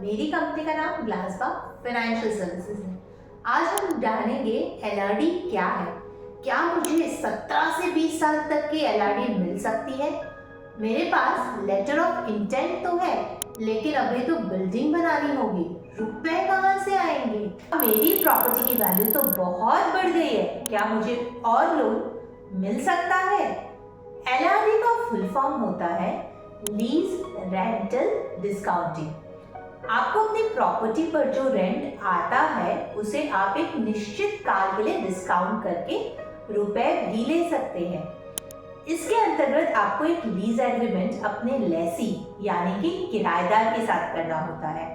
मेरी कंपनी का नाम ग्लासबा फाइनेंशियल सर्विसेज है। आज हम जानेंगे एलआरडी क्या है। क्या मुझे 17 से 20 साल तक की एलआरडी मिल सकती है? मेरे पास लेटर ऑफ इंटेंट तो है, लेकिन अभी तो बिल्डिंग बनानी होगी, रुपए कहाँ से आएंगे? मेरी प्रॉपर्टी की वैल्यू तो बहुत बढ़ गई है, क्या मुझे और लोन मिल सकता है? एलआरडी का फुल फॉर्म होता है लीज रेंटल डिस्काउंटिंग। आपको अपनी प्रॉपर्टी पर जो रेंट आता है उसे आप एक निश्चित काल के लिए डिस्काउंट करके रुपए भी ले सकते हैं। इसके अंतर्गत आपको एक लीज एग्रीमेंट अपने लेसी यानी कि किराएदार के साथ करना होता है।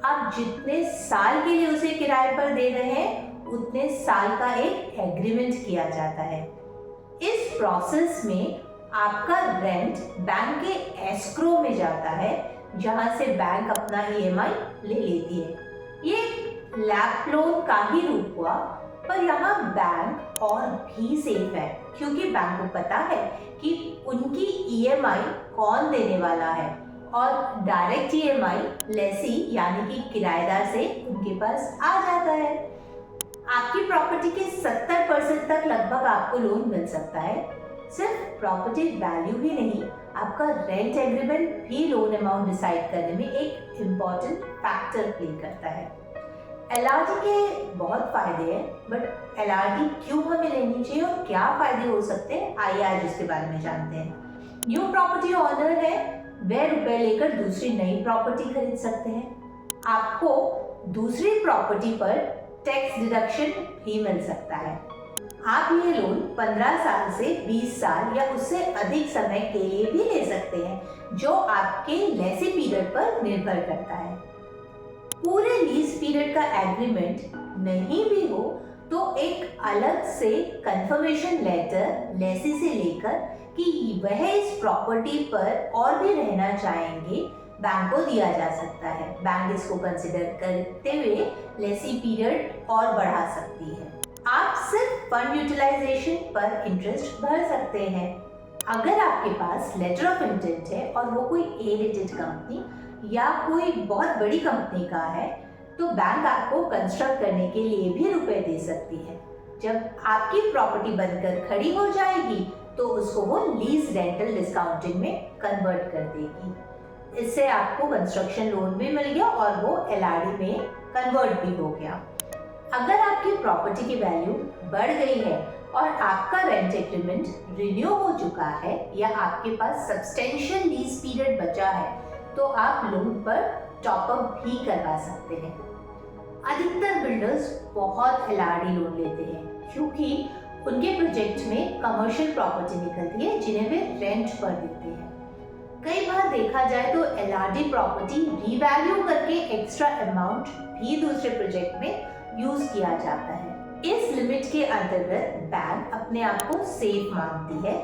आप जितने साल के लिए उसे किराए पर दे रहे हैं उतने साल का एक एग्रीमेंट किया जाता है। इस प्रोसेस में आपका रेंट बैंक के एस्क्रो में जाता है, जहां से बैंक अपना ईएमआई ले लेती है। ये लैप लोन का ही रूप हुआ, पर यहाँ बैंक और भी सेफ है, क्योंकि बैंक को पता है कि उनकी ईएमआई कौन देने वाला है और डायरेक्ट ईएमआई लेसी यानी कि किराएदार से उनके पास आ जाता है। आपकी प्रॉपर्टी के 70% तक लगभग आपको लोन मिल सकता है। सिर्फ प्रॉपर्टी वैल्यू ही नहीं, आपका रेंट एग्रीमेंट भी लोन अमाउंट डिसाइड करने में एक इम्पॉर्टेंट फैक्टर प्ले करता है। एलआरडी के बहुत फायदे हैं, बट एलआरडी क्यों हमें लेनी चाहिए और क्या फायदे हो सकते हैं, आइए आज उसके बारे में जानते हैं। न्यू प्रॉपर्टी ओनर है, वह रुपए लेकर दूसरी नई प्रॉपर्टी खरीद सकते हैं। आपको दूसरी प्रॉपर्टी पर टैक्स डिडक्शन भी मिल सकता है। आप ये लोन 15 साल से 20 साल या उससे अधिक समय के लिए भी ले सकते हैं, जो आपके लेसी पीरियड पर निर्भर करता है। पूरे लीज पीरियड का एग्रीमेंट नहीं भी हो तो एक अलग से कंफर्मेशन लेटर लेसी से लेकर कि वह इस प्रॉपर्टी पर और भी रहना चाहेंगे, बैंक को दिया जा सकता है। बैंक इसको कंसिडर करते हुए लेसी पीरियड और बढ़ा सकती है। आप सिर्फ फंड यूटिलाइजेशन पर इंटरेस्ट भर सकते हैं। अगर आपके पास लेटर ऑफ इंटेंट है और वो कोई ए रेटेड कंपनी या कोई बहुत बड़ी कंपनी का है, तो बैंक आपको कंस्ट्रक्ट करने के लिए भी रुपए दे सकती है। जब आपकी प्रॉपर्टी बनकर खड़ी हो जाएगी तो उसको वो लीज रेंटल डिस्काउंटिंग में कन्वर्ट कर देगी। इससे आपको कंस्ट्रक्शन लोन भी मिल गया और वो एलआरडी में कन्वर्ट भी हो गया। अगर आपकी प्रॉपर्टी की वैल्यू बढ़ गई है और आपका रेंट एग्रीमेंट रिन्यू हो चुका है या आपके पास सब्सटेंशियल लीज पीरियड बचा है, तो आप लोन पर टॉप अप भी करवा सकते हैं। अधिकतर बिल्डर्स बहुत एलआरडी लोन लेते हैं, क्योंकि उनके प्रोजेक्ट में कमर्शियल प्रॉपर्टी निकलती है जिन्हें वे रेंट पर देते हैं। कई बार देखा जाए तो एलआरडी प्रॉपर्टी रीवैल्यू करके एक्स्ट्रा अमाउंट भी दूसरे प्रोजेक्ट में यूज किया जाता है। इस लिमिट के अंतर्गत बैंक अपने आप को सेफ मानती है,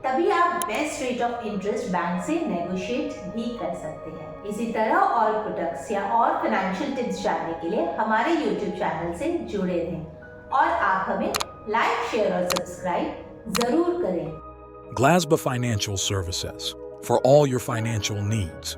तभी आप best rate of interest bank से नेगोशिएट भी कर सकते हैं। इसी तरह और प्रोडक्ट्स या और फाइनेंशियल टिप्स जानने के लिए हमारे YouTube चैनल से जुड़े रहें और आप हमें लाइक, शेयर और सब्सक्राइब जरूर करें। Glasba Financial Services for all your financial needs.